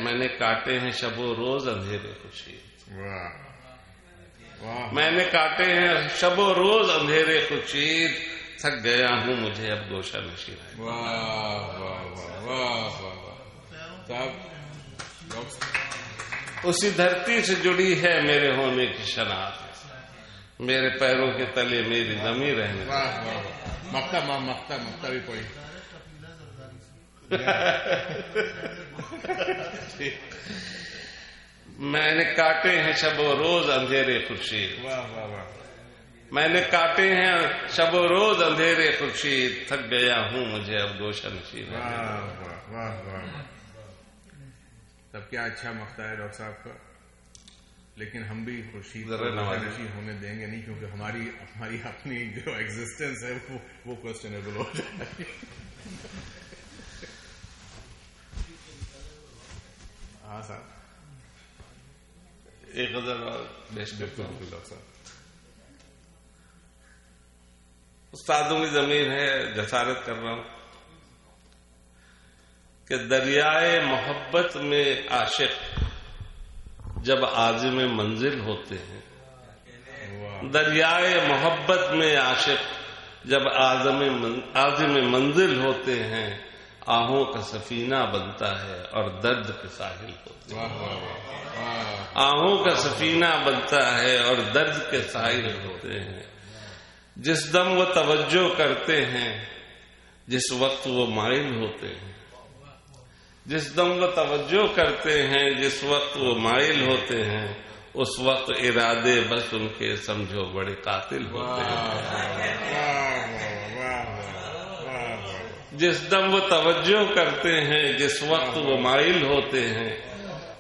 میں نے کاٹے ہیں شب و روز اندھیرے خورشید. میں نے کاٹے ہیں شب و روز اندھیرے خورشید، تھک گیا ہوں مجھے اب گوشہ نشین ہے. واہ واہ واہ واہ واہ. اسی دھرتی سے جڑی ہے میرے ہونے کی شناخت، میرے پیروں کے تلے میری زمین رہنے. واہ واہ واہ. مکتا بھی پڑی. میں نے کاٹے ہیں شب و روز اندھیرے خورشید. واہ واہ واہ. میں نے کاٹے ہیں شب و روز اندھیرے خورشید، تھک گیا ہوں مجھے اب گوشہ نشین ہے. واہ واہ واہ واہ. تب کیا اچھا مقتا ہے ڈاکٹر صاحب کا. لیکن ہم بھی خورشید نشین ہونے دیں گے نہیں، کیونکہ ہماری اپنی جو ایگزسٹنس ہے وہ کوسچنیبل ہو جائے گی. ہاں صاحب ایک غزل اور بالکل ڈاکٹر صاحب. استادوں کی زمین ہے، جسارت کر رہا ہوں کہ دریائے محبت میں عاشق جب عازم منزل ہوتے ہیں، دریائے محبت میں عاشق جب عازم منزل ہوتے ہیں، آہوں کا سفینہ بنتا ہے اور درد کے ساحل ہوتے ہیں. آہوں کا سفینہ بنتا ہے اور درد کے ساحل ہوتے ہیں. جس دم وہ توجہ کرتے ہیں جس وقت وہ مائل ہوتے ہیں، جس دم وہ توجہ کرتے ہیں جس وقت وہ مائل ہوتے ہیں، اس وقت ارادے بس ان کے سمجھو بڑے قاتل ہوتے ہیں. جس دم وہ توجہ کرتے ہیں جس وقت وہ مائل ہوتے ہیں،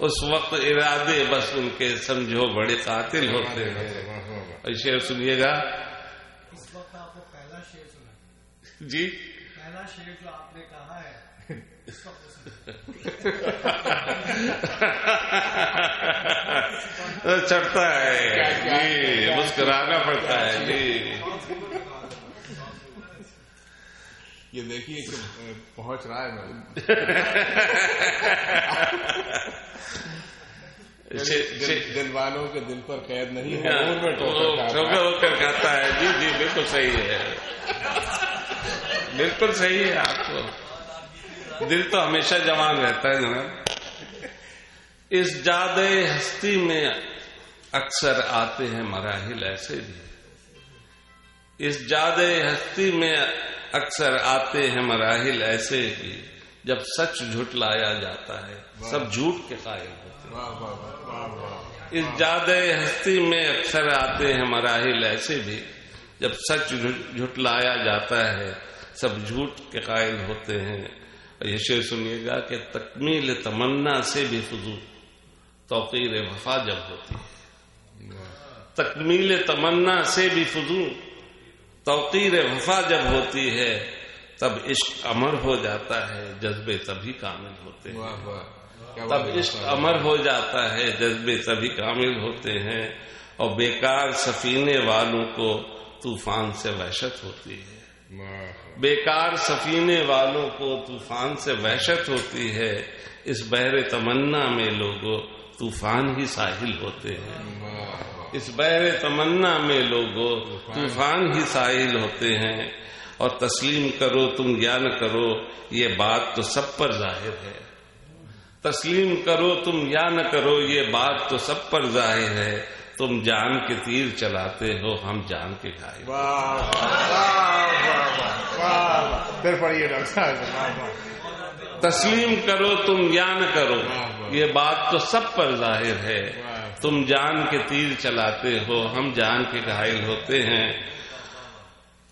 اس وقت ارادے بس ان کے سمجھو بڑے قاتل ہوتے ہیں. اور شعر سنیے گا. اس وقت آپ کو پہلا شعر سنا جی، پہلا شعر جو آپ نے کہا ہے اس وقت چڑھتا ہے جی، مسکرانا پڑتا ہے جی. یہ دیکھیے کہ پہنچ رہا ہے دل والوں کے دل پر قید نہیں ہے، ہو کر کہتا ہے. جی جی بالکل صحیح ہے، بالکل صحیح ہے. آپ کو دل تو ہمیشہ جوان رہتا ہے جناب. اس جادے ہستی میں اکثر آتے ہیں مراحل ایسے بھی، اس جادے ہستی میں اکثر آتے ہیں مراحل ایسے بھی، جب سچ جھٹلایا جاتا ہے سب جھوٹ کے قائل ہوتے ہیں. اس جادے ہستی میں اکثر آتے ہیں مراحل ایسے بھی، جب سچ جھٹلایا جاتا ہے سب جھوٹ کے قائل ہوتے ہیں. یہ شعر سنیے گا کہ تکمیل تمنا سے بھی فضول توقیر وفا جب ہوتی ہے. تکمیل تمنا سے بھی فضول توقیر وفا جب ہوتی ہے، تب عشق امر ہو جاتا ہے جذبے تبھی کامل ہوتے ہیں. تب عشق امر ہو جاتا ہے جذبے تبھی کامل ہوتے ہیں. اور بیکار سفینے والوں کو طوفان سے وحشت ہوتی ہے. بیکار سفینے والوں کو طوفان سے وحشت ہوتی ہے. اس بحر تمنا میں لوگوں طوفان ہی ساحل ہوتے ہیں. اس بحر تمنا میں لوگوں طوفان ہی ساحل ہوتے ہیں. اور تسلیم کرو تم یا نہ کرو یہ بات تو سب پر ظاہر ہے. تسلیم کرو تم یا نہ کرو یہ بات تو سب پر ظاہر ہے. تم جان کے تیر چلاتے ہو ہم جان کے گھائل. پھر پڑھیے ڈاکٹر صاحب. تسلیم کرو تم یا نہ کرو یہ بات تو سب پر ظاہر ہے. تم جان کے تیر چلاتے ہو ہم جان کے گھائل ہوتے ہیں.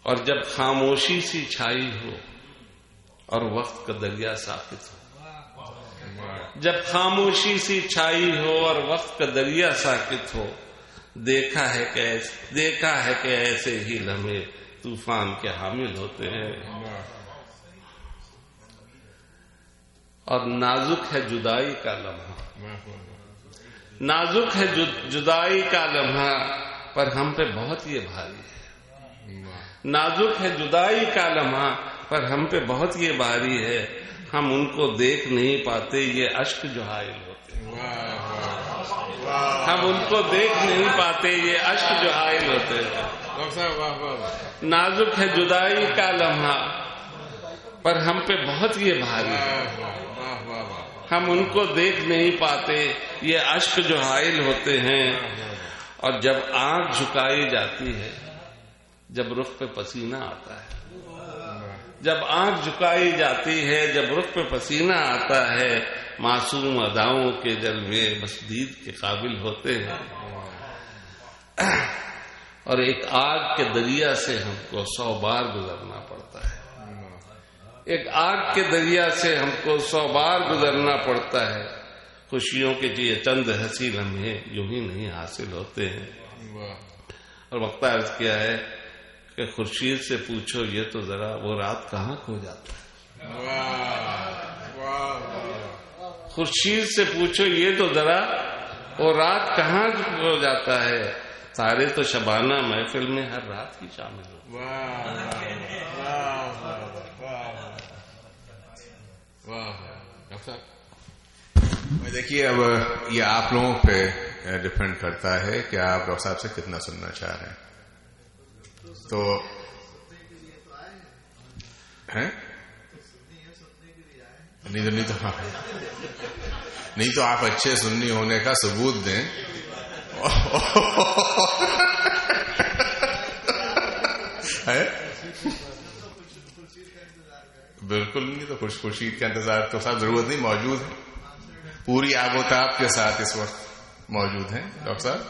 اور جب خاموشی سی چھائی ہو اور وقت کا دریا ساکت ہو، جب خاموشی سی چھائی ہو اور وقت کا دریا ساکت ہو، دیکھا ہے کہ ایسے ہی لمحے طوفان کے حامل ہوتے ہیں. اور نازک ہے جدائی کا لمحہ، نازک ہے جدائی کا لمحہ پر ہم پہ بہت یہ بھاری ہے. نازک ہے جدائی کا لمحہ پر ہم پہ بہت یہ بھاری ہے. ہم ان کو دیکھ نہیں پاتے یہ اشک جو حائل ہوتے ہیں. ہم ان کو دیکھ نہیں پاتے یہ اشک جو حائل ہوتے ہیں. نازک ہے جدائی کا لمحہ پر ہم پہ بہت یہ بھاری ہے. ہم ان کو دیکھ نہیں پاتے یہ اشک جو حائل ہوتے ہیں. اور جب آنکھ جھکائی جاتی ہے جب رخ پہ پسینہ آتا ہے، جب آنکھ جھکائی جاتی ہے جب رخ پہ پسینہ آتا ہے، معصوم اداؤں کے جلوے بس دید کے قابل ہوتے ہیں. اور ایک آگ کے دریا سے ہم کو 100 بار گزرنا پڑتا ہے. ایک آگ کے دریا سے ہم کو 100 بار گزرنا پڑتا ہے. خوشیوں کے یہ چند ہنسی لمحے یوں ہی نہیں حاصل ہوتے ہیں. اور وقت عرض کیا ہے کہ خورشید سے پوچھو یہ تو ذرا وہ رات کہاں کھو جاتا ہے. خورشید سے پوچھو یہ تو ذرا وہ رات کہاں کھو جاتا ہے. تارے تو شبانہ محفل میں ہر رات ہی شامل ہو. دیکھیے اب یہ آپ لوگوں پہ ڈپینڈ کرتا ہے کہ آپ ڈاکٹر صاحب سے کتنا سننا چاہ رہے ہیں. تو نہیں تو آپ اچھے سنی ہونے کا ثبوت دیں. بالکل نہیں. تو خورشید کا انتظار تو صاحب ضرورت نہیں، موجود ہے. پوری آب و تاب کے ساتھ اس وقت موجود ہیں ڈاکٹر صاحب.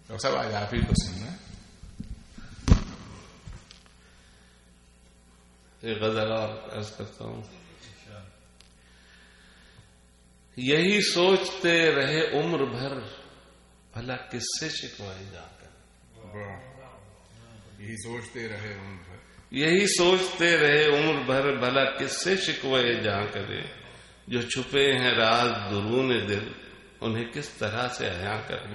ڈاکٹر صاحب آج آپ ہی کو سننا ہے. ایک غزل اور عرض کرتا ہوں. یہی سوچتے رہے عمر بھر بھلا کس سے شکوائے جا کر. یہی سوچتے رہے عمر بھر، یہی سوچتے رہے عمر بھر بھلا کس سے شکوائے جا کرے. جو چھپے ہیں راز درون دل انہیں کس طرح سے عیاں کرے.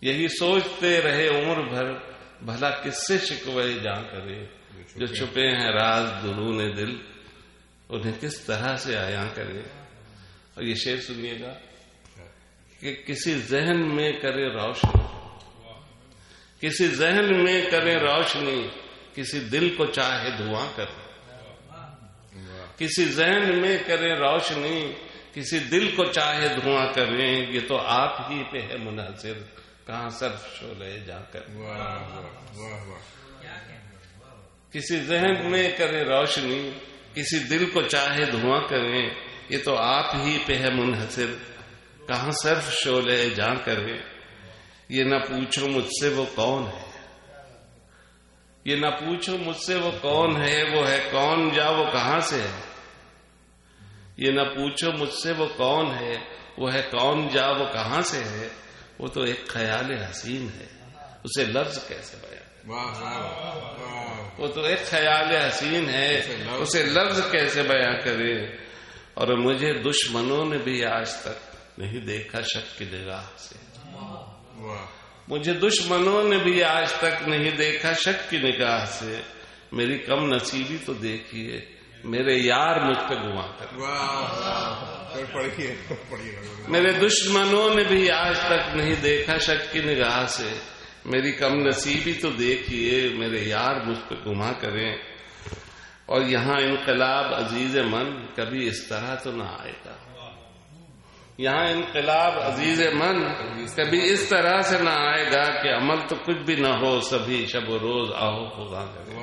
یہی سوچتے رہے عمر بھر بھلا کس سے شکوائے جا کرے. جو چھپے ہیں راز درون دل انہیں کس طرح سے عیاں کرے. اور یہ شعر سنیے گا کہ کسی ذہن میں کرے روشنی، کسی ذہن میں کرے روشنی، کسی دل کو چاہے دھواں کرے. کسی ذہن میں کرے روشنی، کسی دل کو چاہے دھواں کریں. یہ تو آپ ہی پہ ہے منحصر کہاں صرف شعلے جا کر. کسی ذہن میں کرے روشنی، کسی دل کو چاہے دھواں کریں. یہ تو آپ ہی پہ ہے منحصر کہاں صرف شعلے جا کریں. یہ نہ پوچھو مجھ سے وہ کون ہے، یہ نہ پوچھو مجھ سے وہ کون ہے، وہ ہے کون جا وہ کہاں سے ہے. یہ نہ پوچھو مجھ سے وہ کون ہے، وہ ہے کون جا وہ کہاں سے ہے. وہ تو ایک خیال حسین ہے اسے لفظ کیسے بیان. وہ تو ایک خیال حسین ہے اسے لفظ کیسے بیان کرے. اور مجھے دشمنوں نے بھی آج تک نہیں دیکھا شک کی نگاہ سے. مجھے دشمنوں نے بھی آج تک نہیں دیکھا شک کی نگاہ سے. میری کم نصیبی تو دیکھیے میرے یار مجھ پہ گواں کر. میرے دشمنوں نے بھی آج تک نہیں دیکھا شک کی نگاہ سے. میری کم نصیبی تو دیکھیے میرے یار مجھ پہ گواں کریں. اور یہاں انقلاب عزیز من کبھی اس طرح تو نہ آئے گا. یہاں انقلاب عزیز من کبھی اس طرح سے نہ آئے گا کہ عمل تو کچھ بھی نہ ہو سبھی شب و روز آہو خدا کرے.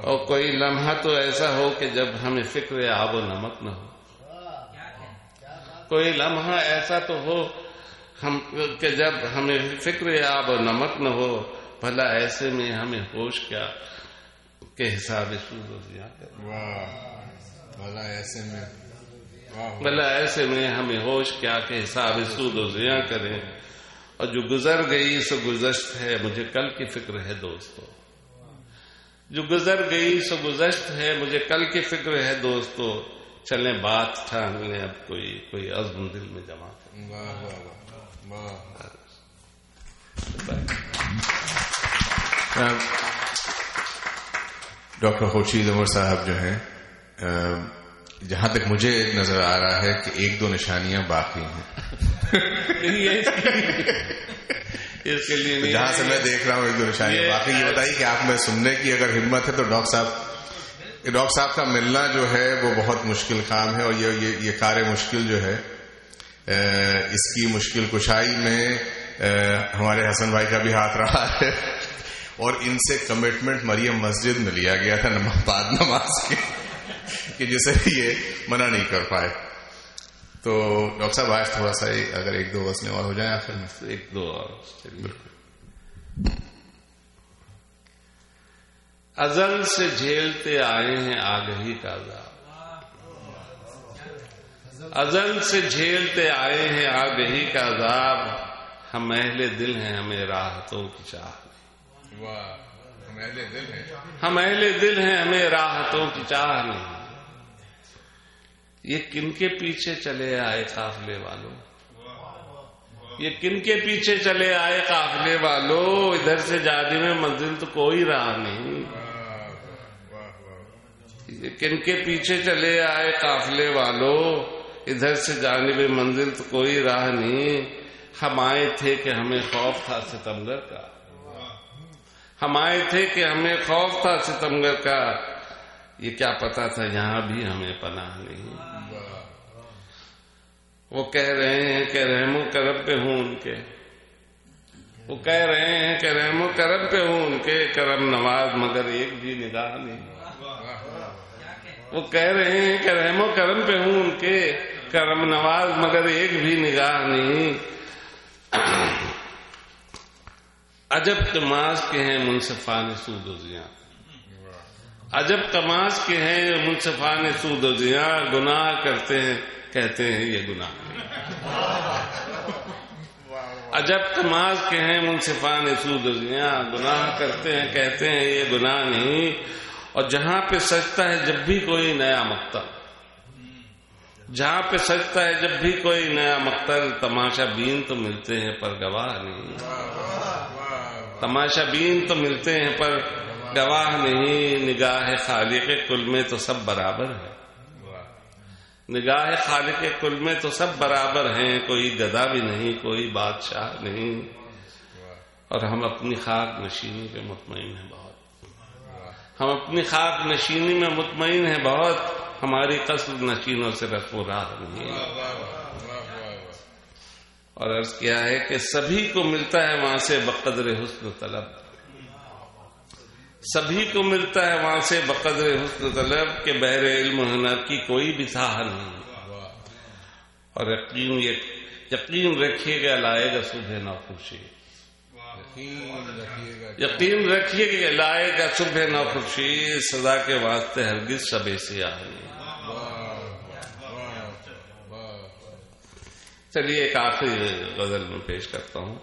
اور کوئی لمحہ تو ایسا ہو کہ جب ہمیں فکر آب و نمک نہ ہو. کوئی لمحہ ایسا تو ہو کہ جب ہمیں فکر آب و نمک نہ ہو. بھلا ایسے میں ہمیں ہوش کیا کہ حساب سود و ضیاء کرے. بھلا ایسے میں ہمیں ہوش کیا کہ حساب سود و ضیاء کریں. اور جو گزر گئی سو گزشت ہے مجھے کل کی فکر ہے دوستو. جو گزر گئی سو گزشت ہے مجھے کل کی فکر ہے دوستو. چلیں بات ٹھان لیں اب کوئی عزم دل میں جمع کریں. ڈاکٹر خورشید عمر صاحب جو ہیں، جہاں تک مجھے نظر آ رہا ہے کہ 1-2 نشانیاں باقی ہیں. اس کے لیے جہاں سے میں دیکھ رہا ہوں 1-2 نشانیاں باقی. یہ بتائیے کہ آپ میں سننے کی اگر ہمت ہے تو ڈاکٹر صاحب کا ملنا جو ہے وہ بہت مشکل کام ہے، اور یہ کار مشکل جو ہے اس کی مشکل کشائی میں ہمارے حسن بھائی کا بھی ہاتھ رہا ہے، اور ان سے کمٹمنٹ مریم مسجد میں لیا گیا تھا بعد نماز کے کہ جسے یہ منع نہیں کر پائے. تو ڈاکٹر صاحب آج تھوڑا سا اگر 1-2 غزلیں اور ہو جائیں آخر میں. 1-2 اور ازل سے جھیلتے آئے ہیں آگہی کا عذاب، ازل سے جھیلتے آئے ہیں آگہی کا عذاب، ہم اہل دل ہیں ہمیں راحتوں کی چاہ نہیں. ہم اہل دل ہیں ہمیں راحتوں کی چاہ نہیں. یہ کن کے پیچھے چلے آئے قافلے والوں، یہ کن کے پیچھے چلے آئے قافلے والوں، ادھر سے جانے میں منزل تو کوئی راہ نہیں. یہ کن کے پیچھے چلے آئے قافلے والوں، ادھر سے جانے میں منزل تو کوئی راہ نہیں. ہم آئے تھے کہ ہمیں خوف تھا ستمگر کا، ہم آئے تھے کہ ہمیں خوف تھا ستمگر کا، یہ کیا پتا تھا یہاں بھی ہمیں پناہ نہیں. وہ کہہ رہے ہیں کہ رحم و کرم پہ ہوں ان کے، وہ کہہ رہے ہیں کہ رحم و کرم پہ ہوں ان کے، کرم نواز مگر ایک بھی نگاہ نہیں. وہ کہہ رہے ہیں کہ رحم و کرم پہ ہوں ان کے، کرم نواز مگر ایک بھی نگاہ نہیں. عجب تماز کے ہیں منصفان سود و زیاں، عجب تماز کے ہیں منصفان سود و زیاں، گناہ کرتے ہیں کہتے ہیں یہ گناہ نہیں. عجب تماز کے ہیں منصفان سود و زیاں، گناہ کرتے ہیں کہتے ہیں یہ گناہ نہیں. اور جہاں پہ سجتا ہے جب بھی کوئی نیا مقتل، جہاں پہ سجتا ہے جب بھی کوئی نیا مقتل، تماشا بین تو ملتے ہیں پر گواہ نہیں. تماشا بین تو ملتے ہیں پر گواہ نہیں. نگاہ خالق کل میں تو سب برابر ہے، نگاہ خالق کل میں تو سب برابر ہیں، کوئی گدا بھی نہیں کوئی بادشاہ نہیں. اور ہم اپنی خاک نشینی پہ مطمئن ہیں بہت، ہم اپنی خاک نشینی میں مطمئن ہیں بہت، ہماری قصر نشینوں سے رسم و راہ نہیں. اور عرض کیا ہے کہ سبھی کو ملتا ہے وہاں سے بقدر حسن طلب، سبھی کو ملتا ہے وہاں سے بقدر حسن طلب، کہ بحر علم و ہنر کی کوئی بھی ساحل نہیں. اور یقین رکھیے گا لائے گا صبح نو خورشید، یقین رکھیے کہ لائے گا صبح نو خورشید، سزا کے واسطے ہرگز شب سیاہ نہیں. چلیے ایک آخری غزل میں پیش کرتا ہوں.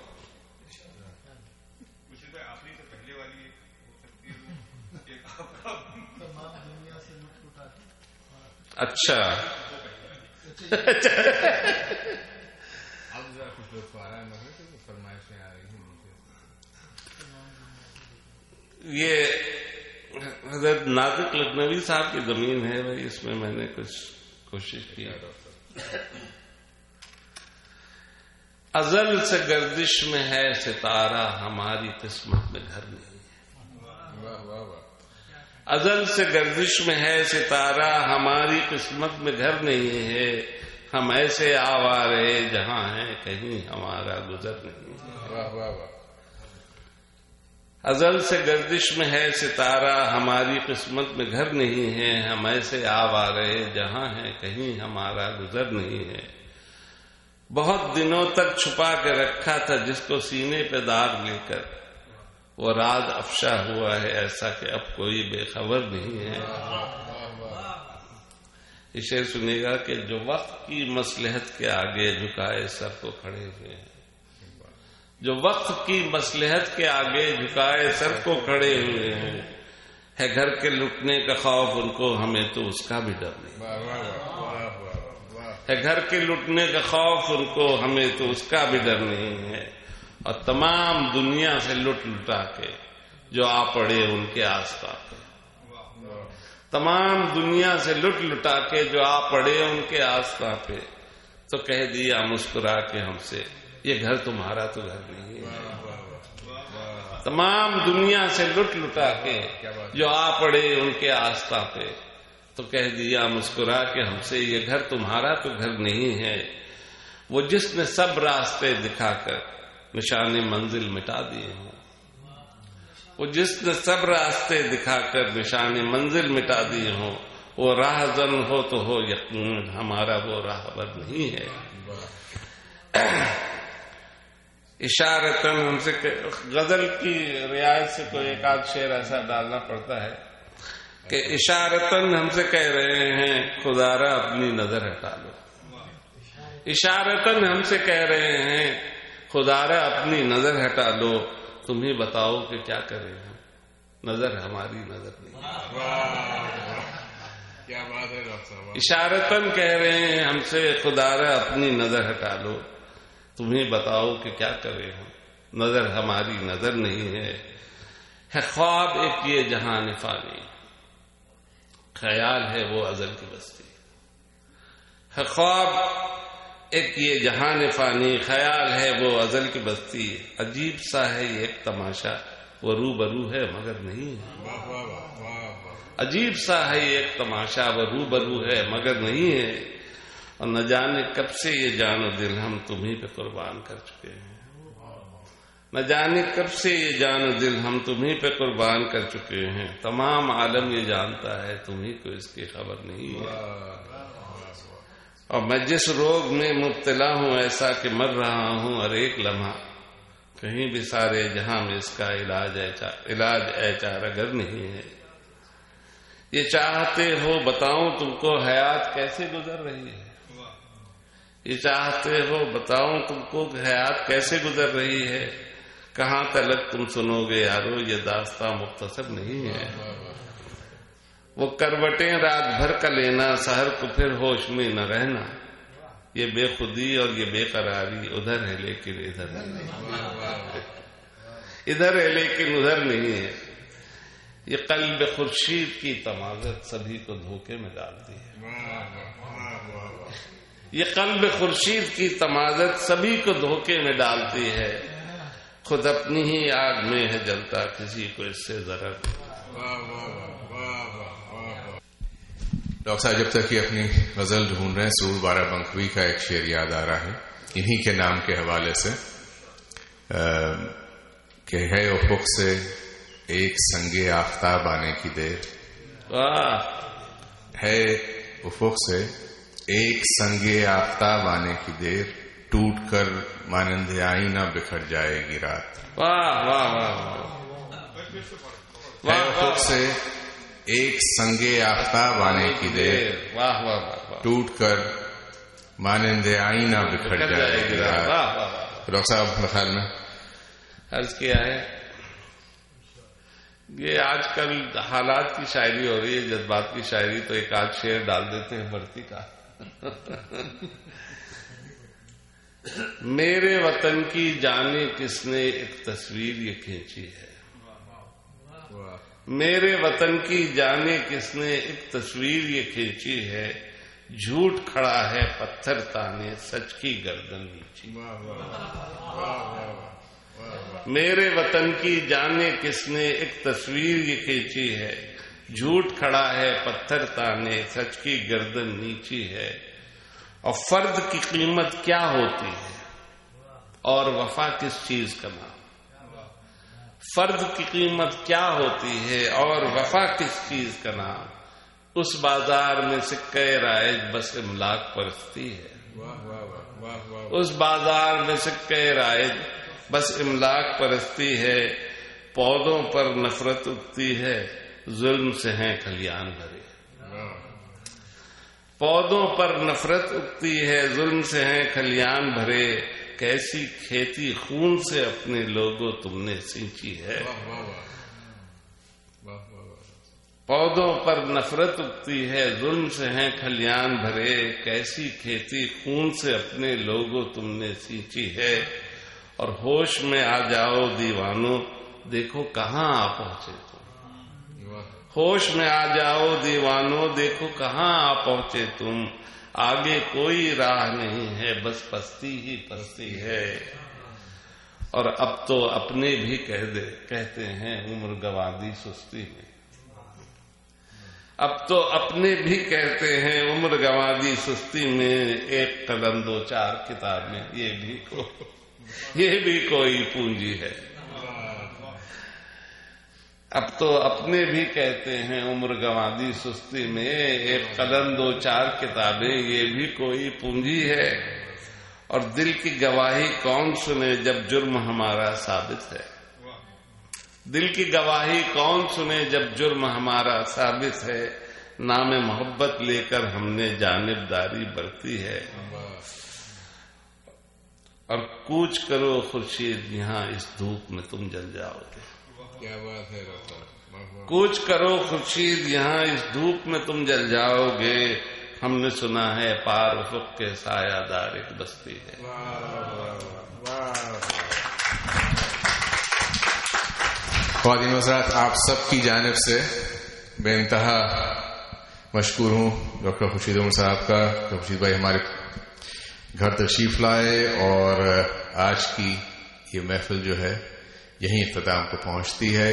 اچھا یہ حضرت ناطق لکھنوی صاحب کی زمین ہے بھائی، اس میں میں نے کچھ کوشش کی. ازل سے گردش میں ہے ستارہ، ہماری قسمت میں گھر نہیں. ازل سے گردش میں ہے ستارہ، ہماری قسمت میں گھر نہیں ہے. ہم ایسے آوارے جہاں ہیں کہیں ہمارا گزر نہیں. ازل سے گردش میں ہے ستارہ، ہماری قسمت میں گھر نہیں ہے. ہم ایسے آوارے جہاں ہیں کہیں ہمارا گزر نہیں ہے. بہت دنوں تک چھپا کے رکھا تھا جس کو سینے پہ داغ لے کر، وہ راز افشا ہوا ہے ایسا کہ اب کوئی بے خبر نہیں ہے. یہ شعر سنیے گا کہ جو وقت کی مصلحت کے آگے جھکائے سر کو کھڑے ہوئے ہیں، جو وقت کی مصلحت کے آگے جھکائے سر کو کھڑے ہوئے ہیں، ہے گھر کے لٹنے کا خوف ان کو، ہمیں تو اس کا بھی ڈر نہیں. ہے گھر کے لٹنے کا خوف ان کو، ہمیں تو اس کا بھی ڈر نہیں ہے. اور تمام دنیا سے لٹ لٹا کے جو آ پڑے ان کے آستہ پہ، تمام دنیا سے لٹ لٹا کے جو آ پڑے ان کے آستہ پہ، تو کہہ دیا مسکرا کے ہم سے یہ گھر تمہارا تو گھر نہیں ہے۔ تمام دنیا سے لٹ لٹا کے جو آ پڑے ان کے آستہ پہ، تو کہہ دیا مسکرا کے ہم سے یہ گھر تمہارا تو گھر نہیں ہے۔ وہ جس نے سب راستے دکھا کر نشان منزل مٹا دیے ہوں، وہ جس نے سب راستے دکھا کر نشان منزل مٹا دیے ہوں، وہ راہ زن ہو تو ہو یقین ہمارا وہ راہبر نہیں ہے۔ اشارتاً ہم سے غزل کی رعایت سے کوئی ایک آدھ شعر ایسا ڈالنا پڑتا ہے کہ اشارتاً ہم سے کہہ رہے ہیں خدا را اپنی نظر ہٹا لو، اشارتاً ہم سے کہہ رہے ہیں خدا را اپنی نظر ہٹا لو، تم ہی بتاؤ کہ کیا کریں ہم، نظر ہماری نظر نہیں۔ کیا بات ہے ڈاکٹر صاحب، اشارتاً کہہ رہے ہیں ہم سے خدا را اپنی نظر ہٹا لو، تم ہی بتاؤ کہ کیا کریں ہم، نظر ہماری نظر نہیں ہے خواب ایک یہ جہان فانی، خیال ہے وہ ازل کی بستی، ہے خواب ایک یہ جہان فانی، خیال ہے وہ ازل کی بستی، عجیب سا ہے یہ ایک تماشا وہ روبرو ہے مگر نہیں ہے، عجیب سا ہے یہ ایک تماشا وہ روبرو ہے مگر نہیں ہے، اور نہ جانے کب سے یہ جان و دل ہم تمہیں پہ قربان کر چکے ہیں، نہ جانے کب سے یہ جان و دل ہم تمہیں پہ قربان کر چکے ہیں، تمام عالم یہ جانتا ہے تمہیں کو اس کی خبر نہیں ہے، اور میں جس روگ میں مبتلا ہوں ایسا کہ مر رہا ہوں ہر ایک لمحہ، کہیں بھی سارے جہاں میں اس کا علاج اے چارگر نہیں ہے، یہ چاہتے ہو بتاؤں تم کو حیات کیسے گزر رہی ہے، یہ چاہتے ہو بتاؤں تم کو حیات کیسے گزر رہی ہے، کہاں تلک تم سنو گے یارو یہ داستاں مختصر نہیں ہے، وہ کروٹیں رات بھر کا لینا سحر کو پھر ہوش میں نہ رہنا، یہ بے خودی اور یہ بے قراری ادھر ہے لیکن ادھر نہیں، ادھر ہے لیکن ادھر نہیں ہے، یہ قلب خورشید کی تمازت سبھی کو دھوکے میں ڈالتی ہے، یہ قلب خورشید کی تمازت سبھی کو دھوکے میں ڈالتی ہے، خود اپنی ہی آگ میں ہے جلتا کسی کو اس سے ضرر۔ ڈاکٹر صاحب جب تک یہ اپنی غزل ڈھونڈ رہے ہیں سور بارہ بنکھوی کا ایک شعر یاد آ رہا ہے انہی کے نام کے حوالے سے کہ ہے افق سے ایک سنگ آفتاب آنے کی دیر، ہے افق سے ایک سنگ آفتاب آنے کی دیر، ٹوٹ کر مانند آئینہ بکھر جائے گی رات، واہ واہ واہ، ہے افق سے ایک سنگ آفتاب آنے کی دیر، واہ واہ واہ، ٹوٹ کر مانند آئینہ بکھر جائے گی رات۔ ڈاکٹر صاحب اپنے خیال میں عرض کیا ہے یہ آج کل حالات کی شاعری ہو رہی ہے، جذبات کی شاعری، تو ایک آدھ شعر ڈال دیتے ہیں بھرتی کا۔ میرے وطن کی جانے کس نے ایک تصویر یہ کھینچی ہے، میرے وطن کی جانے کس نے ایک تصویر یہ کھینچی ہے، جھوٹ کھڑا ہے پتھر تانے سچ کی گردن نیچی، میرے وطن کی جانے کس نے ایک تصویر یہ کھینچی ہے، جھوٹ کھڑا ہے پتھر تانے سچ کی گردن نیچی ہے، اور فرد کی قیمت کیا ہوتی ہے اور وفا کس چیز کا نام، فرد کی قیمت کیا ہوتی ہے اور وفا کس چیز کا نام، اس بازار میں سکہ رائج بس املاک پرستی ہے، اس بازار میں سکہ رائج بس املاک پرستی ہے، پودوں پر نفرت اگتی ہے ظلم سے ہیں کھلیان بھرے، پودوں پر نفرت اگتی ہے ظلم سے ہیں کھلیان بھرے، کیسی کھیتی خون سے اپنے لوگوں تم نے سینچی ہے، پودوں پر نفرت اگتی ہے ظلم سے ہیں کھلیان بھرے، کیسی کھیتی خون سے اپنے لوگوں تم نے سینچی ہے، اور ہوش میں آ جاؤ دیوانو دیکھو کہاں آ پہنچے تم. ہوش میں آ جاؤ دیوانو دیکھو کہاں آ پہنچے تم. آگے کوئی راہ نہیں ہے بس پستی ہی پستی ہے. اور اب تو اپنے بھی کہتے ہیں عمر گوا دی سستی میں. اب تو اپنے بھی کہتے ہیں عمر گوا دی سستی میں. ایک قلم دو چار کتابیں یہ بھی کوئی پونجی ہے. اب تو اپنے بھی کہتے ہیں عمر گوا دی سستی میں. ایک قلم دو چار کتابیں یہ بھی کوئی پونجی ہے. اور دل کی گواہی کون سنے جب جرم ہمارا ثابت ہے. دل کی گواہی کون سنے جب جرم ہمارا ثابت ہے. نام محبت لے کر ہم نے جانبداری برتی ہے. اور کوچ کرو خورشید یہاں اس دھوپ میں تم جل جاؤ گے. کیا بات ہے. کوچ کرو خورشید یہاں اس دھوپ میں تم جل جاؤ گے. ہم نے سنا ہے پار افق کے سایہ دار ایک بستی ہے. خواتین حضرات آپ سب کی جانب سے بے انتہا مشکور ہوں ڈاکٹر خورشید عمر صاحب کا. خورشید بھائی ہمارے گھر تشریف لائے اور آج کی یہ محفل جو ہے یہیں اختتام کو پہنچتی ہے.